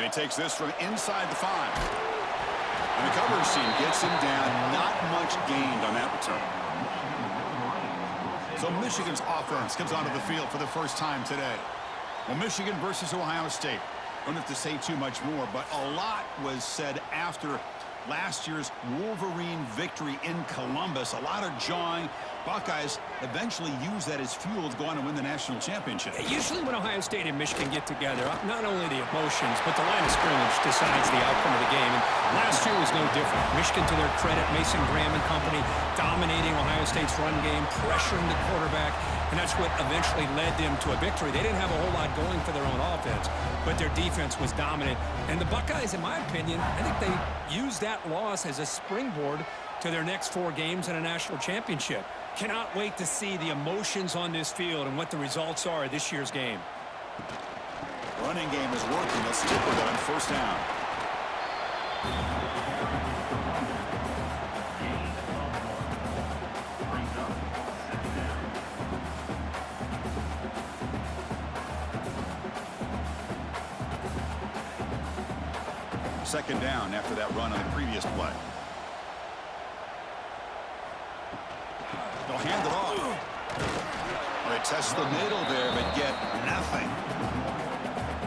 And he takes this from inside the 5. And the coverage team gets him down. Not much gained on that return. So Michigan's offense comes onto the field for the first time today. Well, Michigan versus Ohio State. Don't have to say too much more, but a lot was said after last year's Wolverine victory in Columbus. A lot of jawing. Buckeyes eventually use that as fuel to go on and win the national championship. Usually when Ohio State and Michigan get together, not only the emotions, but the line of scrimmage decides the outcome of the game. And last year was no different. Michigan, to their credit, Mason Graham and company dominating Ohio State's run game, pressuring the quarterback, and that's what eventually led them to a victory. They didn't have a whole lot going for their own offense, but their defense was dominant. And the Buckeyes, in my opinion, I think they used that loss as a springboard to their next 4 games in a national championship. Cannot wait to see the emotions on this field and what the results are of this year's game. Running game is working. Let's stick with it on first down. Second down after that run on the previous play. They'll hand it off. They test the middle there, but get nothing.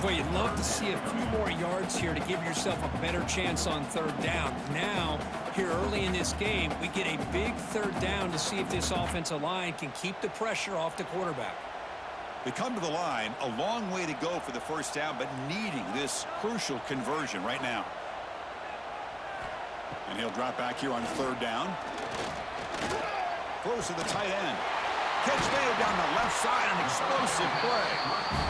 Boy, you'd love to see a few more yards here to give yourself a better chance on third down. Now, here early in this game, we get a big third down to see if this offensive line can keep the pressure off the quarterback. They come to the line, a long way to go for the first down, but needing this crucial conversion right now. And he'll drop back here on third down. Throws to the tight end. Catch made down the left side, an explosive play.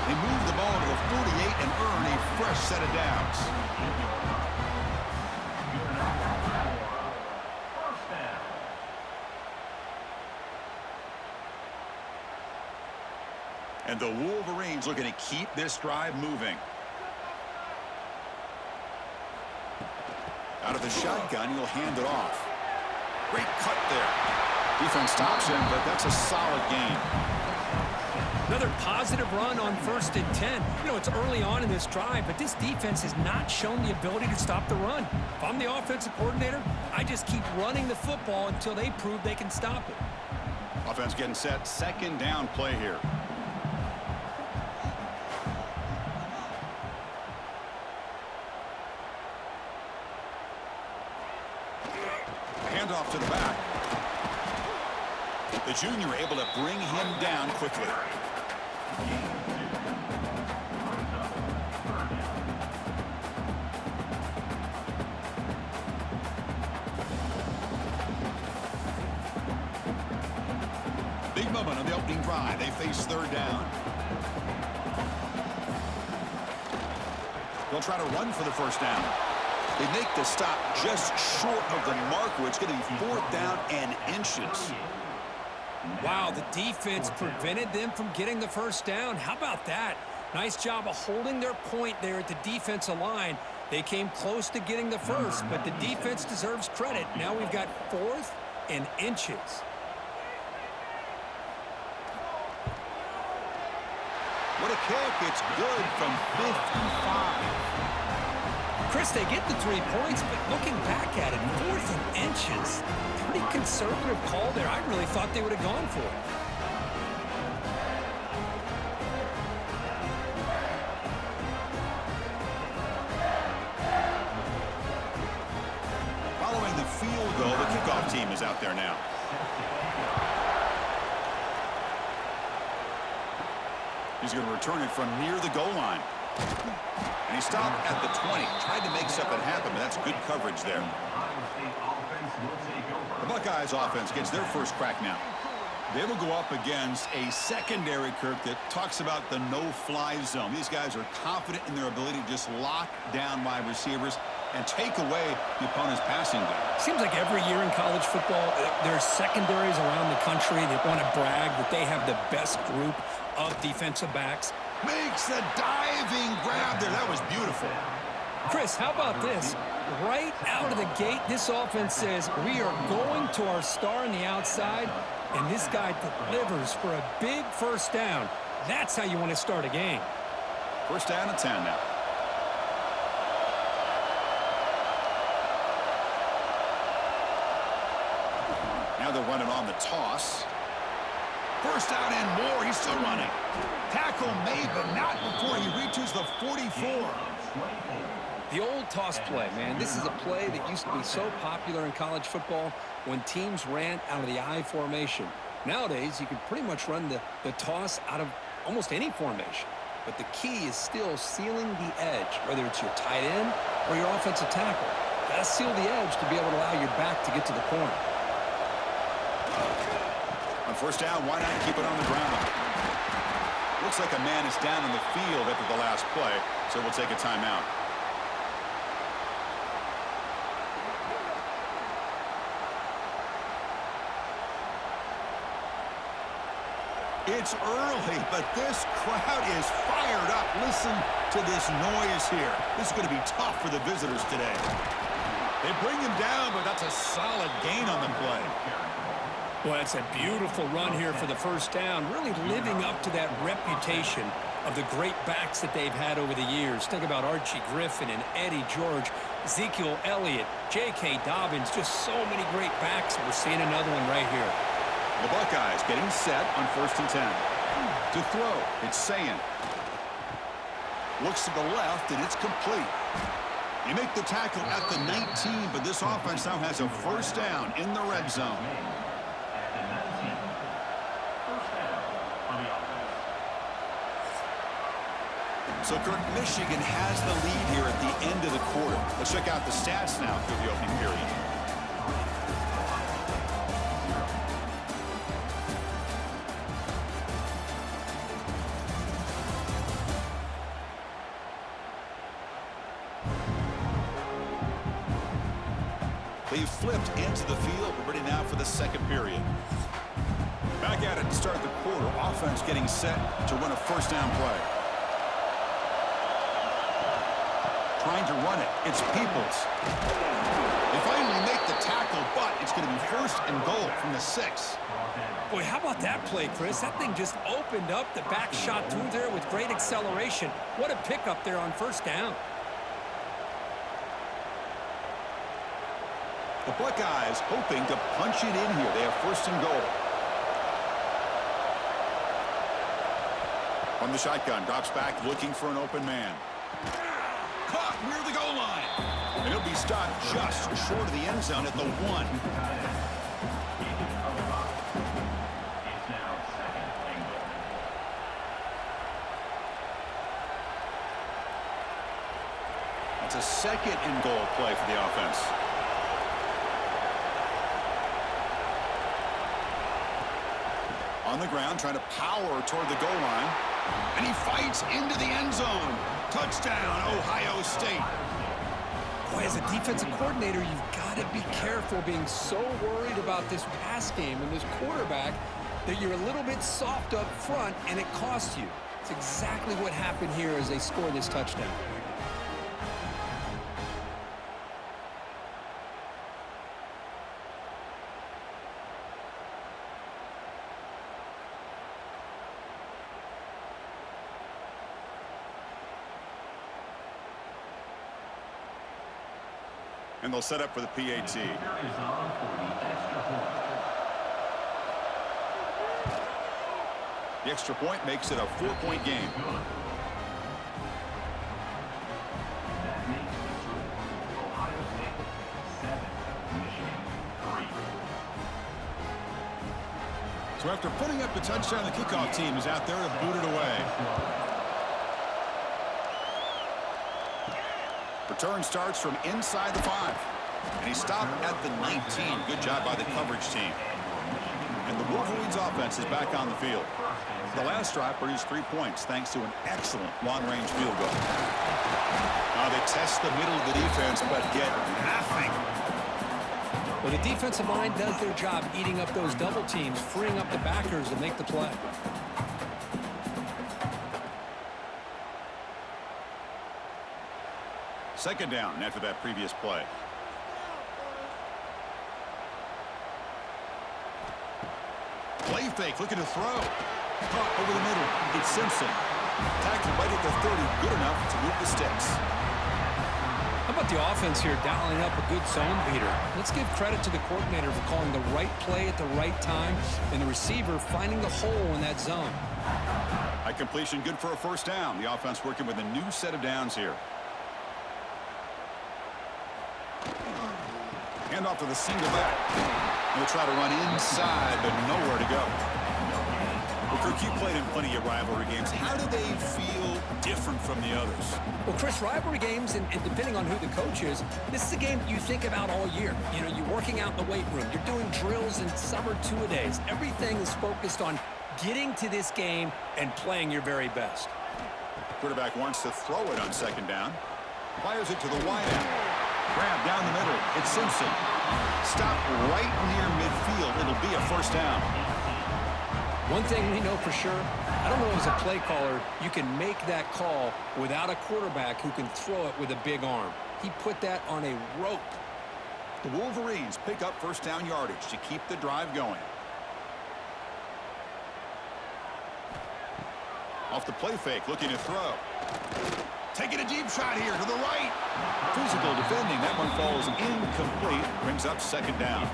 They move the ball to the 48 and earn a fresh set of downs. And the Wolverines looking to keep this drive moving. Out of the shotgun, he'll hand it off. Great cut there. Defense stops him, but that's a solid gain. Another positive run on 1st and 10. You know, it's early on in this drive, but this defense has not shown the ability to stop the run. If I'm the offensive coordinator, I just keep running the football until they prove they can stop it. Offense getting set. Second down play here. Handoff to the back. The junior able to bring him down quickly. Big moment on the opening drive. They face third down. They'll try to run for the first down. They make the stop just short of the marker. It's going to be 4th down and inches. Wow, the defense prevented them from getting the first down. How about that? Nice job of holding their point there at the defensive line. They came close to getting the first, but the defense deserves credit. Now we've got 4th and inches. What a kick. It's good from 55. Chris, they get the 3 points, but looking back at it, 4th and inches. Pretty conservative call there. I really thought they would have gone for it. Following the field goal, the kickoff team is out there now. He's going to return it from near the goal line. And he stopped at the 20. Tried to make something happen, but that's good coverage there. The Buckeyes offense gets their first crack now. They will go up against a secondary, Kirk, that talks about the no-fly zone. These guys are confident in their ability to just lock down wide receivers and take away the opponent's passing game. Seems like every year in college football, there's secondaries around the country that want to brag that they have the best group of defensive backs. Makes the diving grab there. That was beautiful. Chris, how about this? Right out of the gate, this offense says, we are going to our star on the outside, and this guy delivers for a big first down. That's how you want to start a game. First down and 10 now. they'll run it on the toss. First down and more. He's still running. Tackle made, but not before he reaches the 44. The old toss play, man. This is a play that used to be so popular in college football when teams ran out of the I formation. Nowadays, you can pretty much run the toss out of almost any formation. But the key is still sealing the edge, whether it's your tight end or your offensive tackle. Got to seal the edge to be able to allow your back to get to the corner. On first down, why not keep it on the ground? Looks like a man is down in the field after the last play, so we'll take a timeout. It's early, but this crowd is fired up. Listen to this noise here. This is going to be tough for the visitors today. They bring him down, but that's a solid gain on the play. Well, it's a beautiful run here for the first down, really living up to that reputation of the great backs that they've had over the years. Think about Archie Griffin and Eddie George, Ezekiel Elliott, J.K. Dobbins, just so many great backs, and we're seeing another one right here. The Buckeyes getting set on 1st and 10. To throw, it's Sayin. Looks to the left, and it's complete. You make the tackle at the 19, but this offense now has a first down in the red zone. So, Kirk, Michigan has the lead here at the end of the quarter. Let's check out the stats now through the opening period. They've flipped into the field. We're ready now for the second period. Back at it to start the quarter. Offense getting set to run a first down play. Trying to run it. It's Peoples. They finally make the tackle, but it's going to be 1st and goal from the 6. Boy, how about that play, Chris? That thing just opened up. The back shot through there with great acceleration. What a pickup there on first down. The Buckeyes hoping to punch it in here. They have 1st and goal. From the shotgun, drops back looking for an open man. Caught near the goal line. And he'll be stopped just short of the end zone at the 1. That's a 2nd and goal play for the offense. On the ground, trying to power toward the goal line. And he fights into the end zone. Touchdown, Ohio State. Boy, as a defensive coordinator, you've got to be careful being so worried about this pass game and this quarterback that you're a little bit soft up front, and it costs you. It's exactly what happened here as they score this touchdown. And they'll set up for the PAT. The extra point makes it a 4-point game. So after putting up the touchdown, the kickoff team is out there to boot it away. Return starts from inside the 5. And he stopped at the 19. Good job by the coverage team. And the Wolverines offense is back on the field. The last drive produced 3 points thanks to an excellent long-range field goal. They test the middle of the defense but get nothing. Well, the defensive line does their job eating up those double teams, freeing up the backers to make the play. Second down after that previous play. Play fake, looking to throw. Caught over the middle. It's Simpson. Tackled right at the 30. Good enough to move the sticks. How about the offense here dialing up a good zone beater? Let's give credit to the coordinator for calling the right play at the right time and the receiver finding the hole in that zone. A completion good for a first down. The offense working with a new set of downs here. Hand off to the single back. He'll try to run inside, but nowhere to go. Well, Kirk, you played in plenty of rivalry games. How do they feel different from the others? Well, Chris, rivalry games, and depending on who the coach is, this is a game you think about all year. You know, you're working out in the weight room. You're doing drills in summer two-a-days. Everything is focused on getting to this game and playing your very best. Quarterback wants to throw it on second down. Fires it to the wide end. Grab down the middle. It's Simpson. Stop right near midfield. It'll be a first down. One thing we know for sure, I don't know as a play caller, you can make that call without a quarterback who can throw it with a big arm. He put that on a rope. The Wolverines pick up first down yardage to keep the drive going. Off the play fake, looking to throw. Taking a deep shot here to the right. Physical defending. That one falls incomplete. Brings up second down.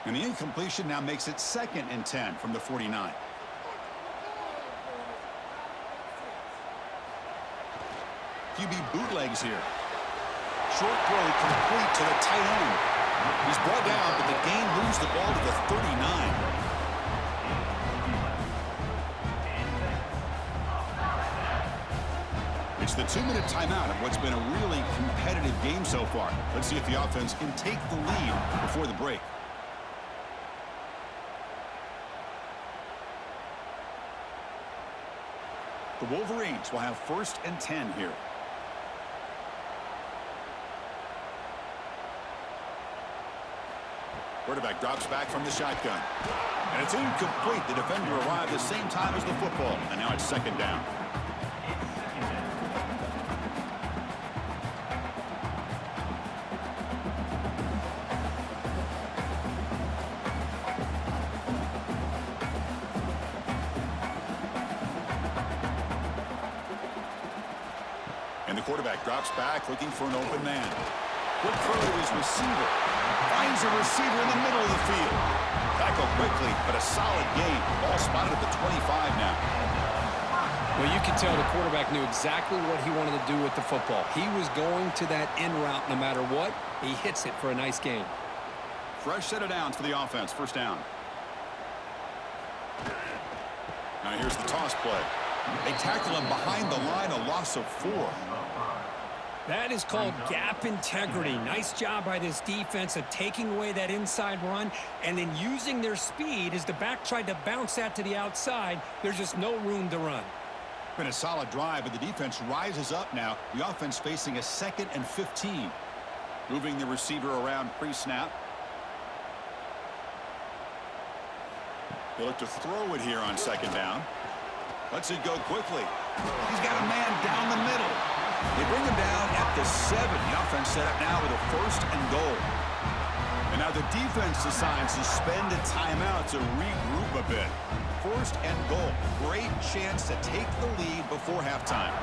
And the incompletion now makes it 2nd and 10 from the 49. QB bootlegs here. Short throw complete to the tight end. He's brought down, but the gain moves the ball to the 39. It's the 2-minute timeout of what's been a really competitive game so far. Let's see if the offense can take the lead before the break. The Wolverines will have 1st and 10 here. Quarterback drops back from the shotgun. And it's incomplete. The defender arrived the same time as the football. And now it's 2nd down. And the quarterback drops back looking for an open man. Quick throw to his receiver. Finds a receiver in the middle of the field. Tackle quickly, but a solid gain. Ball spotted at the 25 now. Well, you can tell the quarterback knew exactly what he wanted to do with the football. He was going to that in route no matter what. He hits it for a nice gain. Fresh set of downs for the offense. First down. Now here's the toss play. They tackle him behind the line, a loss of 4. That is called gap integrity. Nice job by this defense of taking away that inside run and then using their speed as the back tried to bounce that to the outside. There's just no room to run. Been a solid drive, but the defense rises up now. The offense facing a 2nd and 15. Moving the receiver around pre-snap. They look to throw it here on 2nd down. Lets it go quickly. He's got a man down the middle. They bring him down at the 7. The offense set up now with a 1st and goal. And now the defense decides to spend a timeout to regroup a bit. 1st and goal. Great chance to take the lead before halftime.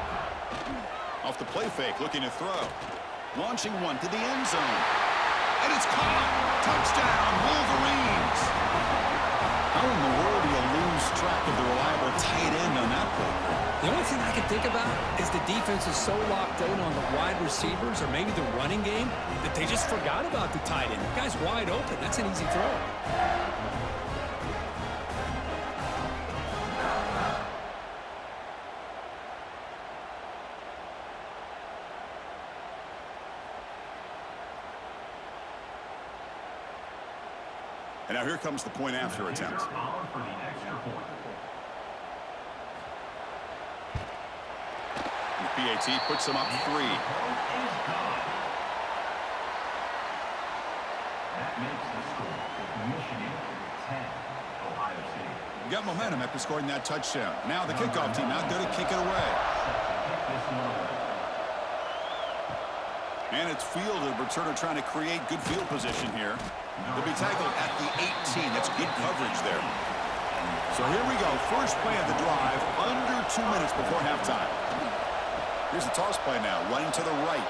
Off the play fake, looking to throw. Launching one to the end zone. And it's caught. Touchdown, Wolverines. How in the world do you lose track of the reliable tight end on that play? The only thing I can think about is the defense is so locked in on the wide receivers or maybe the running game that they just forgot about the tight end. The guy's wide open. That's an easy throw. And now here comes the point after attempt. PAT puts him up 3. That makes the score Michigan 10, Ohio State. Got momentum after scoring that touchdown. Now the kickoff team out there to kick it away. And it's fielded. Returner trying to create good field position here. They'll be tackled at the 18. That's good coverage there. So here we go. First play of the drive, under 2 minutes before halftime. Here's the toss play now, running to the right.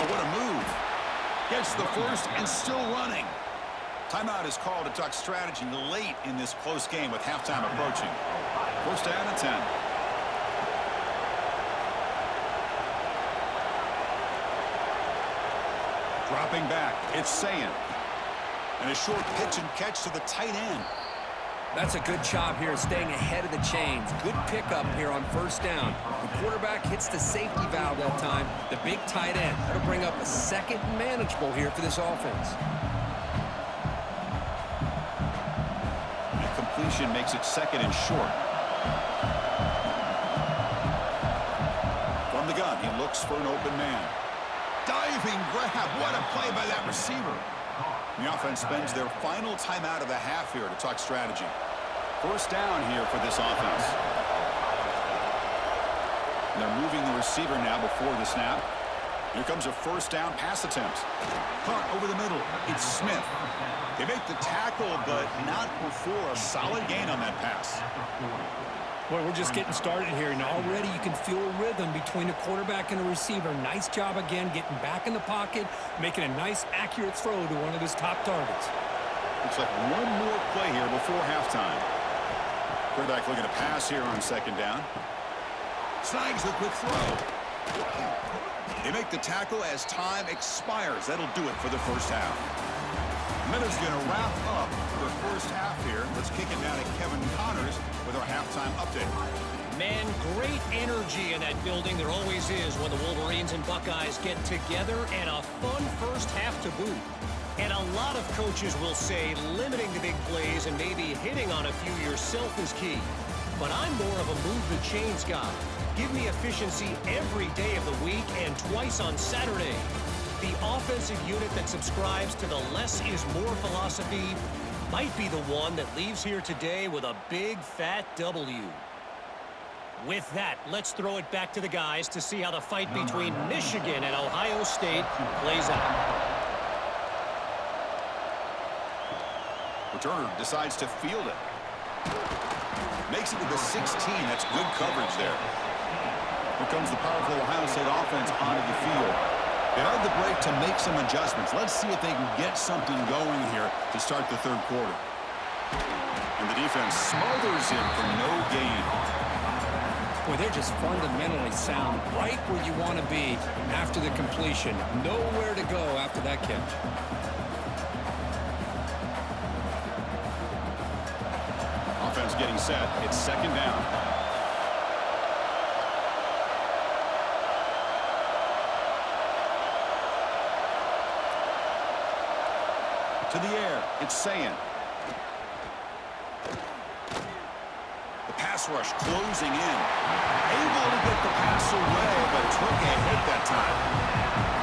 Oh, what a move. Gets the first and still running. Timeout is called to talk strategy late in this close game with halftime approaching. First down and 10. Dropping back, it's Sayin. And a short pitch and catch to the tight end. That's a good job here, staying ahead of the chains. Good pickup here on first down. The quarterback hits the safety valve that time. The big tight end. That'll bring up a second manageable here for this offense. And completion makes it second and short. From the gun, he looks for an open man. Diving grab. What a play by that receiver. The offense spends their final timeout of the half here to talk strategy. First down here for this offense. And they're moving the receiver now before the snap. Here comes a first down pass attempt. Caught over the middle. It's Smith. They make the tackle, but not before a solid gain on that pass. Well, we're just getting started here, and already you can feel a rhythm between the quarterback and the receiver. Nice job again getting back in the pocket, making a nice, accurate throw to one of his top targets. Looks like one more play here before halftime. Quarterback looking to pass here on second down. Snags the quick throw. They make the tackle as time expires. That'll do it for the first half. Miller's going to wrap up the first half here. Let's kick it down to Kevin Connors with our halftime update. Man, great energy in that building. There always is when the Wolverines and Buckeyes get together, and a fun first half to boot. And a lot of coaches will say limiting the big plays and maybe hitting on a few yourself is key. But I'm more of a move the chains guy. Give me efficiency every day of the week and twice on Saturday. The offensive unit that subscribes to the less is more philosophy might be the one that leaves here today with a big fat W. With that, let's throw it back to the guys to see how the fight between Michigan and Ohio State plays out. Returner decides to field it. Makes it to the 16. That's good coverage there. Here comes the powerful Ohio State offense onto the field. They had the break to make some adjustments. Let's see if they can get something going here to start the third quarter. And the defense smothers it for no gain. Boy, they're just fundamentally sound, right where you want to be after the completion. Nowhere to go after that catch. Offense getting set. It's second down. To the air, it's Sayin. The pass rush closing in. Able to get the pass away, but took a hit that time.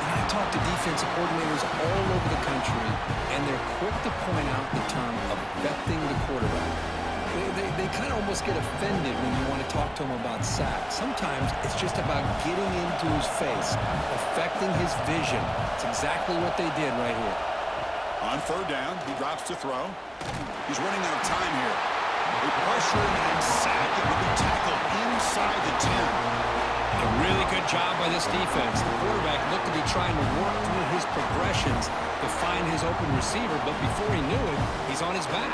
I talk to defensive coordinators all over the country, and they're quick to point out the term affecting the quarterback. They kind of almost get offended when you want to talk to them about sacks. Sometimes it's just about getting into his face, affecting his vision. It's exactly what they did right here. On third down, he drops to throw. He's running out of time here. They pressure him and sack him. He'll be tackled inside the 10. A really good job by this defense. The quarterback looked to be trying to work through his progressions to find his open receiver, but before he knew it, he's on his back.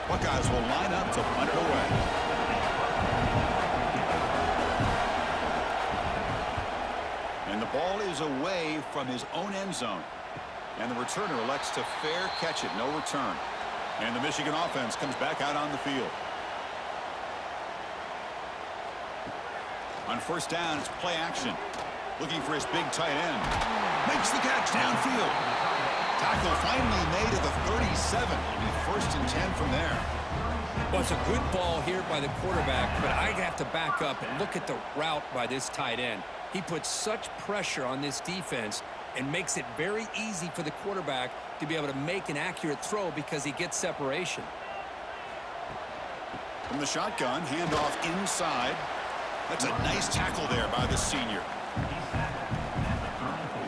Buckeyes will line up to punt it away. And the ball is away from his own end zone. And the returner elects to fair catch it. No return. And the Michigan offense comes back out on the field. On first down, it's play action. Looking for his big tight end. Makes the catch downfield. Tackle finally made at the 37. It'll be first and 10 from there. Well, it's a good ball here by the quarterback, but I'd have to back up and look at the route by this tight end. He put such pressure on this defense, and makes it very easy for the quarterback to be able to make an accurate throw because he gets separation. From the shotgun, handoff inside. That's a nice tackle there by the senior. He's tackled at the 34.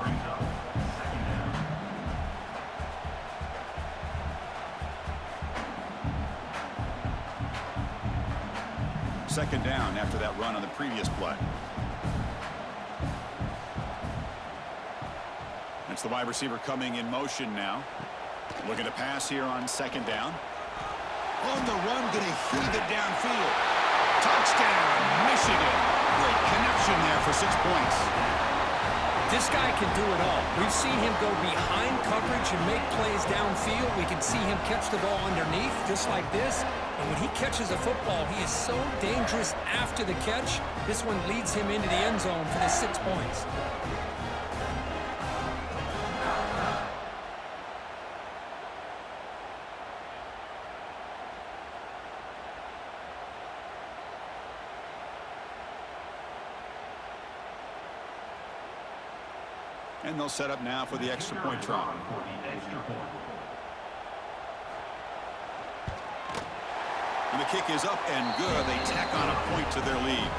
Brings up second down. Second down after that run on the previous play. It's the wide receiver coming in motion now. Looking to pass here on second down. On the run, going to heave it downfield. Touchdown, Michigan. Great connection there for 6 points. This guy can do it all. We've seen him go behind coverage and make plays downfield. We can see him catch the ball underneath just like this. And when he catches a football, he is so dangerous after the catch. This one leads him into the end zone for the 6 points. And they'll set up now for the extra point try. For the extra point. And the kick is up and good. They tack on a point to their lead.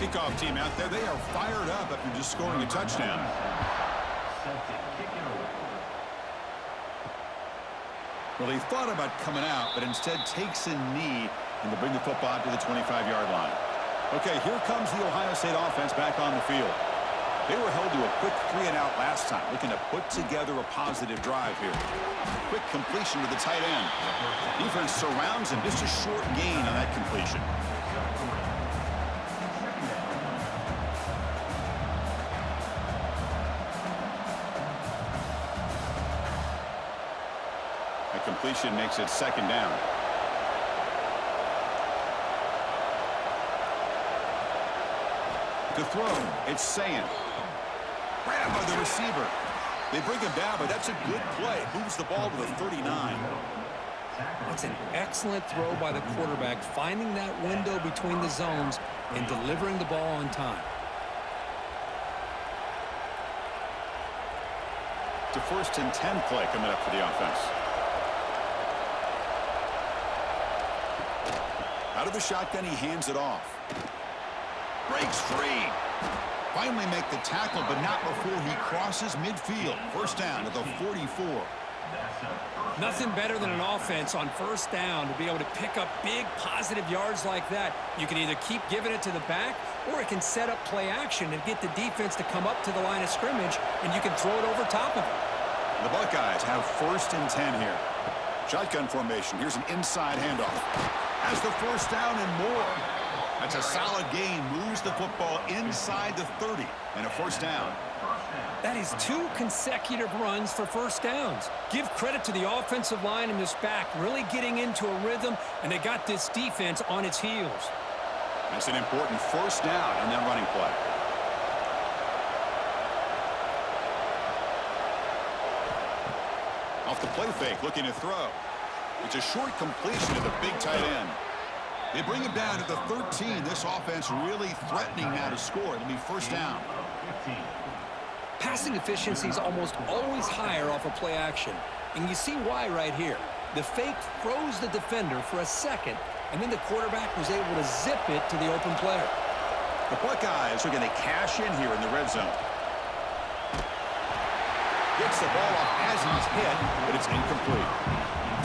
Kickoff team out there. They are fired up after just scoring a touchdown. Well, he thought about coming out, but instead takes a knee and to bring the football to the 25-yard line. Okay, here comes the Ohio State offense back on the field. They were held to a quick 3-and-out last time, looking to put together a positive drive here. Quick completion to the tight end. Defense surrounds him, just a short gain on that completion. That completion makes it second down. To throw, it's Sayin. Grabbed by the receiver. They bring him down, but that's a good play. Moves the ball to the 39. It's an excellent throw by the quarterback, finding that window between the zones and delivering the ball on time. It's a 1st and 10 play coming up for the offense. Out of the shotgun, he hands it off. Breaks free. Finally make the tackle, but not before he crosses midfield. First down at the 44. Nothing better than an offense on first down to be able to pick up big positive yards like that. You can either keep giving it to the back, or it can set up play action and get the defense to come up to the line of scrimmage, and you can throw it over top of it. The Buckeyes have 1st and 10 here. Shotgun formation. Here's an inside handoff. Has the first down and more. That's a solid gain. Moves the football inside the 30 and a first down. That is 2 consecutive runs for first downs. Give credit to the offensive line and this back really getting into a rhythm, and they got this defense on its heels. That's an important first down on that running play. Off the play fake, looking to throw. It's a short completion to the big tight end. They bring him down to the 13. This offense really threatening now to score. It'll be first down. Passing efficiency is almost always higher off of play action. And you see why right here. The fake froze the defender for a second, and then the quarterback was able to zip it to the open player. The Buckeyes are going to cash in here in the red zone. Gets the ball off as he's hit, but it's incomplete.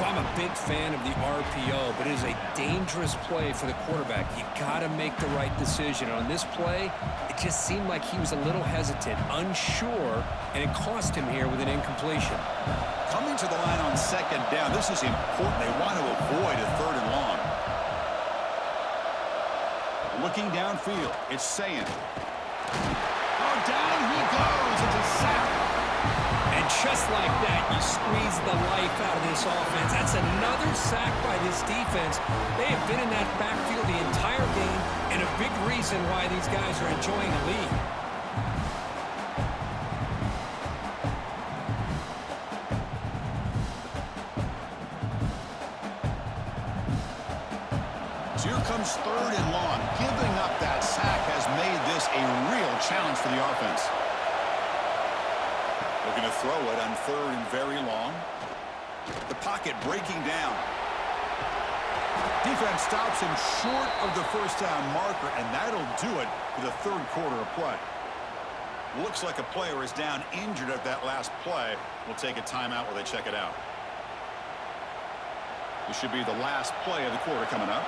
I'm a big fan of the RPO, but it is a dangerous play for the quarterback. You got to make the right decision. And on this play, it just seemed like he was a little hesitant, unsure, and it cost him here with an incompletion. Coming to the line on second down, this is important. They want to avoid a 3rd and long. Looking downfield, it's Sayin. Oh, down he goes. It's a sack. And just like that, you squeeze the life out of this offense. That's another sack by this defense. They have been in that backfield the entire game, and a big reason why these guys are enjoying the lead. So here comes a real challenge for the offense. Looking to throw it on 3rd and very long. The pocket breaking down. Defense stops him short of the first down marker, and that'll do it for the 3rd quarter of play. Looks like a player is down injured at that last play. We'll take a timeout while they check it out. This should be the last play of the quarter coming up.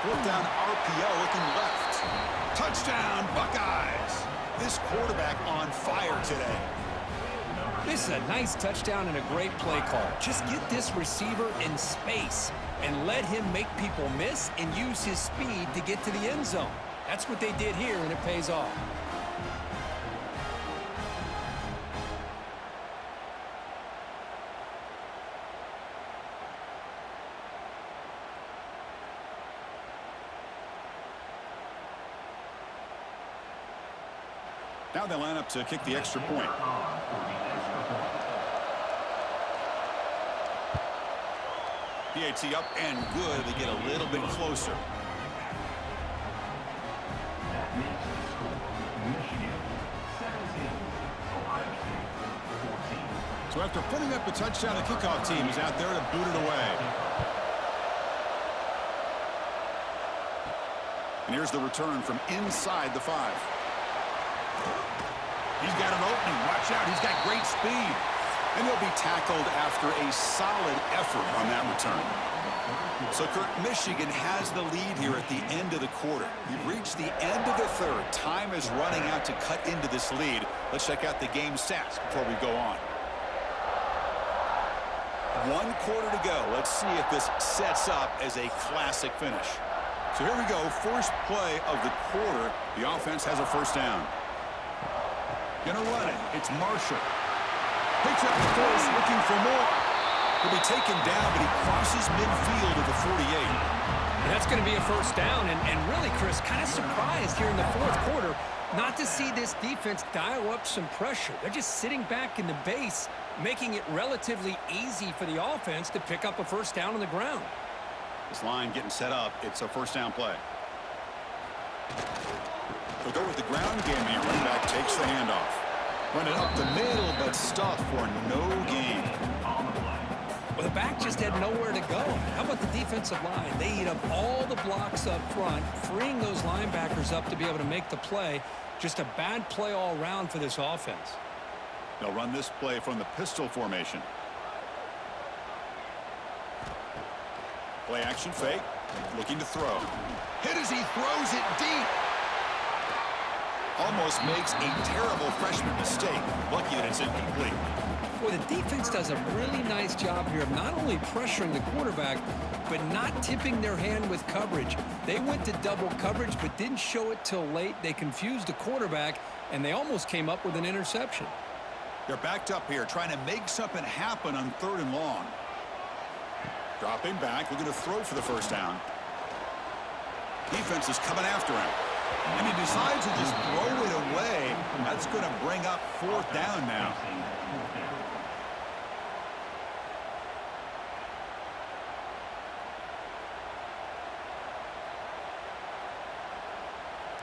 Fourth down RPO looking left. Touchdown, Buckeyes. This quarterback on fire today. This is a nice touchdown and a great play call. Just get this receiver in space and let him make people miss and use his speed to get to the end zone. That's what they did here, and it pays off. Now they line up to kick the extra point. PAT up and good. They get a little bit closer. That makes the score Michigan 17, Ohio State 14. So after putting up a touchdown, the kickoff team is out there to boot it away. And here's the return from inside the 5. He's got an opening. Watch out. He's got great speed. And he'll be tackled after a solid effort on that return. So, Kurt, Michigan has the lead here at the end of the quarter. We've reached the end of the 3rd. Time is running out to cut into this lead. Let's check out the game stats before we go on. 1 quarter to go. Let's see if this sets up as a classic finish. So here we go. First play of the quarter. The offense has a first down. Gonna run it. It's Marshall. Picks up the force, looking for more. He'll be taken down, but he crosses midfield at the 48. And that's going to be a first down. And really, Chris, kind of surprised here in the 4th quarter not to see this defense dial up some pressure. They're just sitting back in the base, making it relatively easy for the offense to pick up a first down on the ground. This line getting set up. It's a first down play. They'll go with the ground game here. Running back takes the handoff. Run it up the middle, but stuff for no gain. Well, the back just had nowhere to go. How about the defensive line? They eat up all the blocks up front, freeing those linebackers up to be able to make the play. Just a bad play all around for this offense. They'll run this play from the pistol formation. Play action fake. Looking to throw. Hit as he throws it deep. Almost makes a terrible freshman mistake. Lucky that it's incomplete. Boy, the defense does a really nice job here of not only pressuring the quarterback, but not tipping their hand with coverage. They went to double coverage, but didn't show it till late. They confused the quarterback, and they almost came up with an interception. They're backed up here, trying to make something happen on 3rd and long. Dropping back, looking to throw for the first down. Defense is coming after him. And he decides to just throw it away. That's going to bring up 4th down now.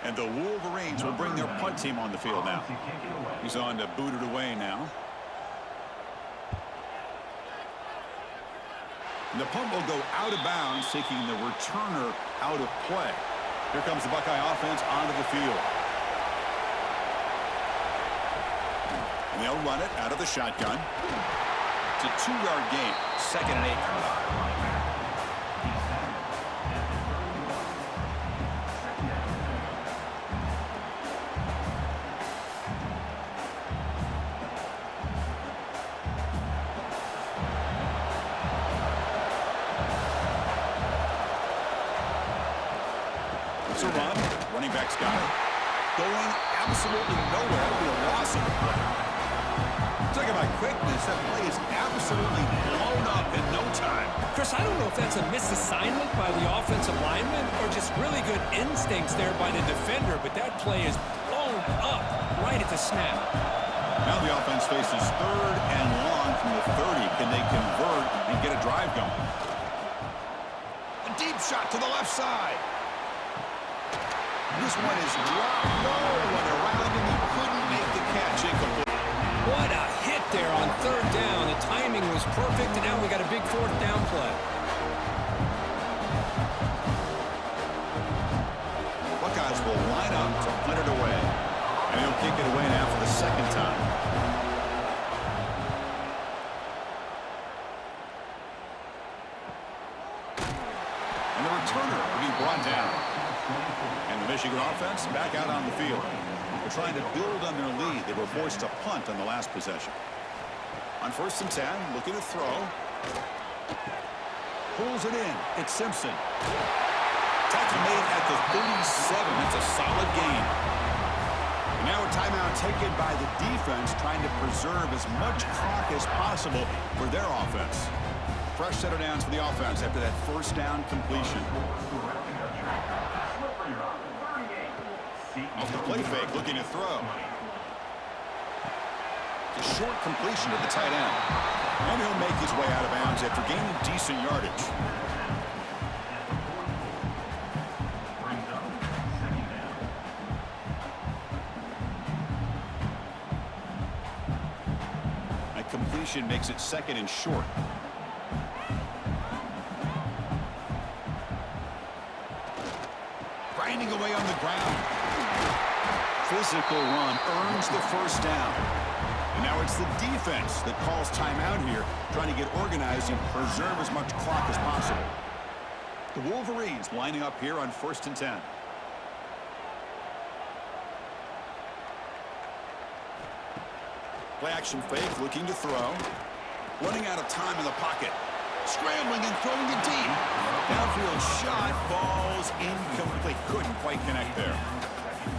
And the Wolverines will bring their punt team on the field now. He's on to boot it away now. And the punt will go out of bounds, taking the returner out of play. Here comes the Buckeye offense onto the field. And they'll run it out of the shotgun. It's a 2-yard gain. 2nd and 8 coming up. It's a run. Running back's got it. Going absolutely nowhere. It'll be a loss of the play. Talking about quickness, that play is absolutely blown up in no time. Chris, I don't know if that's a misassignment by the offensive lineman or just really good instincts there by the defender, but that play is blown up right at the snap. Now the offense faces 3rd and long from the 30. Can they convert and get a drive going? A deep shot to the left side. This one is dropped low and around, and he couldn't make the catch. Incomplete. What a hit there on 3rd down. The timing was perfect, and now we got a big 4th down play. Buckeyes will line up to punt it away. And he'll kick it away now for the 2nd time. And the returner will be brought down. And the Michigan offense back out on the field. They're trying to build on their lead. They were forced to punt on the last possession. On 1st and 10, looking to throw. Pulls it in. It's Simpson. Tackle made at the 37. That's a solid gain. And now a timeout taken by the defense, trying to preserve as much clock as possible for their offense. Fresh set of downs for the offense after that 1st down completion. Off the play fake, looking to throw. A short completion to the tight end. And he'll make his way out of bounds after gaining decent yardage. That completion makes it 2nd and short. Grinding away on the ground. Physical run earns the 1st down. And now it's the defense that calls timeout here, trying to get organized and preserve as much clock as possible. The Wolverines lining up here on 1st and 10. Play action fake, looking to throw. Running out of time in the pocket. Scrambling and throwing it deep. Downfield shot falls incomplete. Couldn't quite connect there.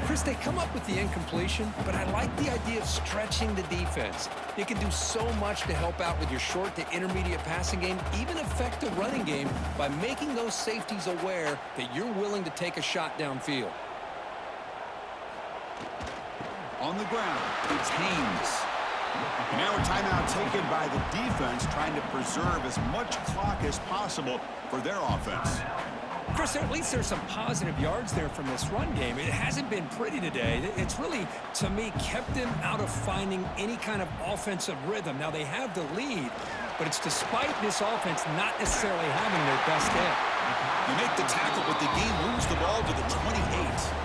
Chris, they come up with the incompletion, but I like the idea of stretching the defense. You can do so much to help out with your short to intermediate passing game, even affect the running game by making those safeties aware that you're willing to take a shot downfield. On the ground, it's Haynes. And now a timeout taken by the defense, trying to preserve as much clock as possible for their offense. Chris, at least there's some positive yards there from this run game. It hasn't been pretty today. It's really, to me, kept them out of finding any kind of offensive rhythm. Now, they have the lead, but it's despite this offense not necessarily having their best day. You make the tackle, but the game moves the ball to the 28.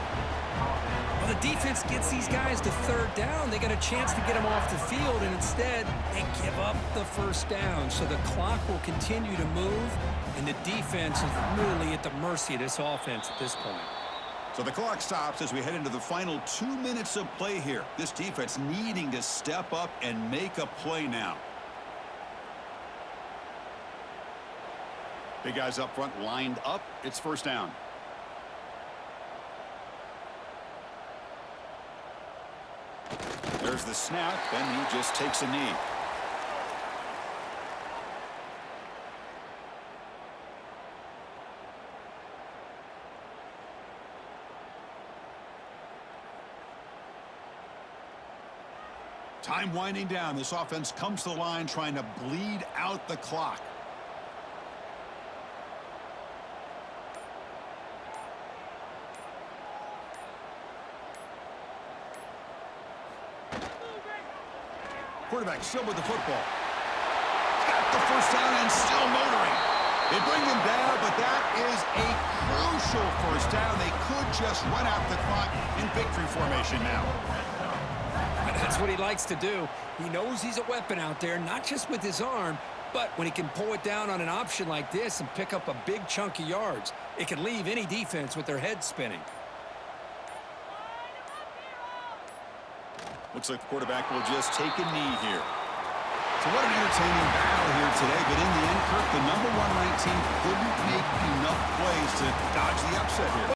Well, the defense gets these guys to 3rd down. They got a chance to get them off the field, and instead, they give up the 1st down. So the clock will continue to move, and the defense is really at the mercy of this offense at this point. So the clock stops as we head into the final 2 minutes of play here. This defense needing to step up and make a play now. Big guys up front lined up. It's 1st down. There's the snap, and he just takes a knee. Time winding down. This offense comes to the line trying to bleed out the clock. Quarterback still with the football. Got the 1st down and still motoring. They bring him down, but that is a crucial 1st down. They could just run out the clock in victory formation now. That's what he likes to do. He knows he's a weapon out there, not just with his arm, but when he can pull it down on an option like this and pick up a big chunk of yards, it can leave any defense with their head spinning. Looks like the quarterback will just take a knee here. So what an entertaining battle here today, but in the end, Kirk, the #1 ranked team couldn't make enough plays to dodge the upset here.